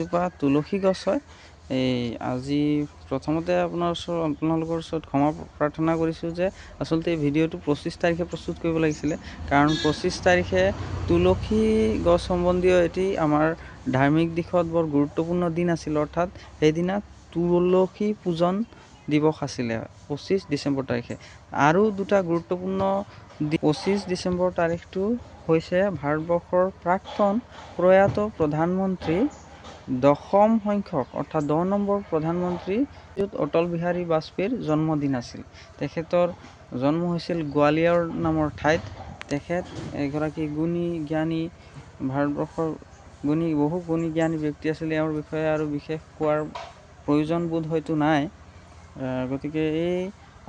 এজোপা তুলসী গছ হয়। আজি প্ৰথমতে আপোনালোকৰ ওচৰত ক্ষমা প্ৰাৰ্থনা কৰিছোঁ যে আচলতে এই ভিডিঅ'টো 25 তাৰিখে প্ৰস্তুত কৰিব লাগিছিলে। কাৰণ 25 তাৰিখে তুলসী গছ সম্বন্ধীয় এটি আমাৰ ধাৰ্মিক দিশত বৰ গুৰুত্বপূৰ্ণ দিন আছিল। অৰ্থাৎ সেইদিনা তুলসী পূজন দিৱস আছিলে 25 ডিচেম্বৰ তাৰিখে। আৰু দুটা গুৰুত্বপূৰ্ণ 25 ডিচেম্বৰ তাৰিখটো হৈছে ভাৰতবৰ্ষৰ প্ৰাক্তন প্ৰয়াত প্ৰধানমন্ত্ৰী 10ম সংখ্যক অৰ্থাৎ 10 নম্বৰ প্ৰধানমন্ত্ৰী অটল বিহাৰী বাজপেয়ীৰ জন্মদিন আছিল। তেখেতৰ জন্ম হৈছিল গোৱালিয়ৰ নামৰ ঠাইত। তেখেত এগৰাকী গুণী জ্ঞানী, ভাৰতবৰ্ষৰ বহু গুণী জ্ঞানী ব্যক্তি আছিল। এওঁৰ বিষয়ে আৰু বিশেষ কোৱাৰ প্ৰয়োজন বোধ হয়তো নাই। গতিকে এই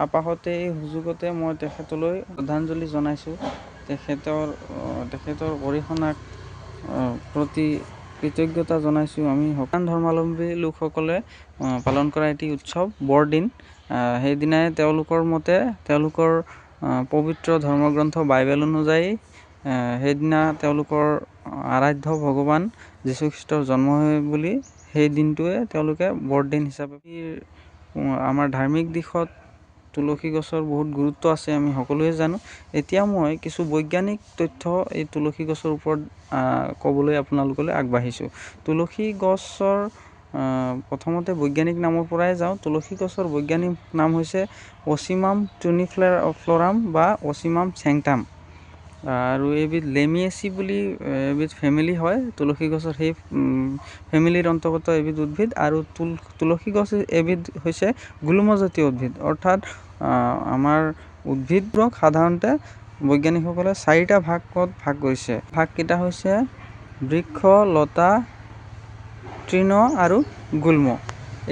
আপাহতে এই সুযোগতে মই তেখেতলৈ শ্ৰদ্ধাঞ্জলি জনাইছোঁ। তেখেতৰ অৰিহণাক প্ৰতি কৃতজ্ঞতা জনাইছোঁ। আমি সকলো ধৰ্মাৱলম্বী লোকসকলে পালন কৰা এটি উৎসৱ বৰদিন। সেইদিনাই তেওঁলোকৰ মতে তেওঁলোকৰ পবিত্ৰ ধৰ্মগ্ৰন্থ বাইবেল অনুযায়ী সেইদিনা তেওঁলোকৰ আৰাধ্য ভগৱান যীশুখ্ৰীষ্টৰ জন্ম হয় বুলি সেই দিনটোৱে তেওঁলোকে বৰদিন হিচাপে। আমাৰ ধাৰ্মিক দিশত তুলসী গছৰ বহুত গুৰুত্ব আছে, আমি সকলোৱে জানো। এতিয়া মই কিছু বৈজ্ঞানিক তথ্য এই তুলসী গছৰ ওপৰত ক'বলৈ আপোনালোকলৈ আগবাঢ়িছোঁ। তুলসী গছৰ প্ৰথমতে বৈজ্ঞানিক নামৰ পৰাই যাওঁ। তুলসী গছৰ বৈজ্ঞানিক নাম হৈছে অচিমাম টুনিফ্লৰাম বা অচিমাম চেংটাম। আৰু এইবিধ লেমিয়েচি বুলি এবিধ ফেমিলি হয়। তুলসী গছৰ সেই ফেমিলিৰ অন্তৰ্গত এবিধ উদ্ভিদ। আৰু তুলসী গছ এবিধ হৈছে গুল্মজাতীয় উদ্ভিদ। অৰ্থাৎ আমাৰ উদ্ভিদবোৰক সাধাৰণতে বৈজ্ঞানিকসকলে 4টা ভাগত ভাগ কৰিছে। ভাগকেইটা হৈছে বৃক্ষ, লতা, তৃণ আৰু গুল্ম।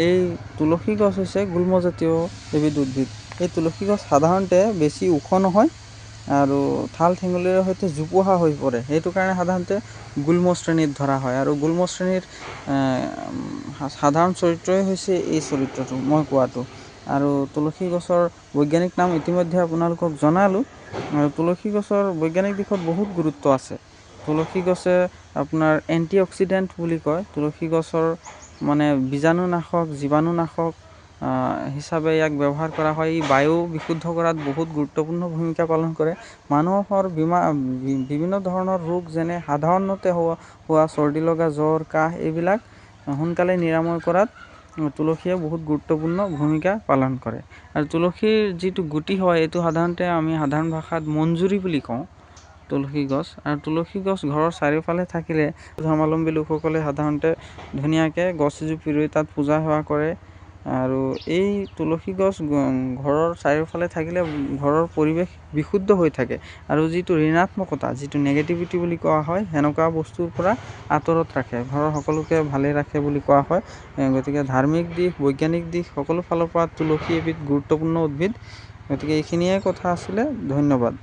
এই তুলসী গছ হৈছে গুল্মজাতীয় এবিধ উদ্ভিদ। এই তুলসী গছ সাধাৰণতে বেছি ওখ নহয় আৰু ঠাল ঠেঙুলিৰে সৈতে জোপোহা হৈ পৰে। সেইটো কাৰণে সাধাৰণতে গুল্ম শ্ৰেণীত ধৰা হয়। আৰু গুল্ম শ্ৰেণীৰ সাধাৰণ চৰিত্ৰই হৈছে এই চৰিত্ৰটো মই কোৱাটো। আৰু তুলসী গছৰ বৈজ্ঞানিক নাম ইতিমধ্যে আপোনালোকক জনালোঁ। আৰু তুলসী গছৰ বৈজ্ঞানিক দিশত বহুত গুৰুত্ব আছে। তুলসী গছে আপোনাৰ এণ্টি অক্সিডেণ্ট বুলি কয়। তুলসী গছৰ মানে বীজাণুনাশক, জীৱাণুনাশক হিচাপে ইয়াক ব্যৱহাৰ কৰা হয়। ই বায়ু বিশুদ্ধ কৰাত বহুত গুৰুত্বপূৰ্ণ ভূমিকা পালন কৰে। মানুহৰ বিভিন্ন ধৰণৰ ৰোগ যেনে সাধাৰণতে হোৱা চৰ্দি লগা, জ্বৰ, কাহ এইবিলাক সোনকালে নিৰাময় কৰাত তুলসীয়ে বহুত গুৰুত্বপূৰ্ণ ভূমিকা পালন কৰে। আৰু তুলসীৰ যিটো গুটি হয় এইটো সাধাৰণতে আমি সাধাৰণ ভাষাত মঞ্জুৰি বুলি কওঁ তুলসী গছ। আৰু তুলসী গছ ঘৰৰ চাৰিওফালে থাকিলে ধৰ্মাৱলম্বী লোকসকলে সাধাৰণতে ধুনীয়াকৈ গছ এজোপি ৰুই তাত পূজা সেৱা কৰে। আৰু এই তুলসী গছ ঘৰৰ চাৰিওফালে থাকিলে ঘৰৰ পৰিৱেশ বিশুদ্ধ হৈ থাকে। আৰু যিটো ঋণাত্মকতা, যিটো নেগেটিভিটি বুলি কোৱা হয়, সেনেকুৱা বস্তুৰ পৰা আঁতৰত ৰাখে, ঘৰৰ সকলোকে ভালে ৰাখে বুলি কোৱা হয়। গতিকে ধাৰ্মিক দিশ, বৈজ্ঞানিক দিশ সকলো ফালৰ পৰা তুলসী এবিধ গুৰুত্বপূৰ্ণ উদ্ভিদ। গতিকে এইখিনিয়ে কথা আছিলে। ধন্যবাদ।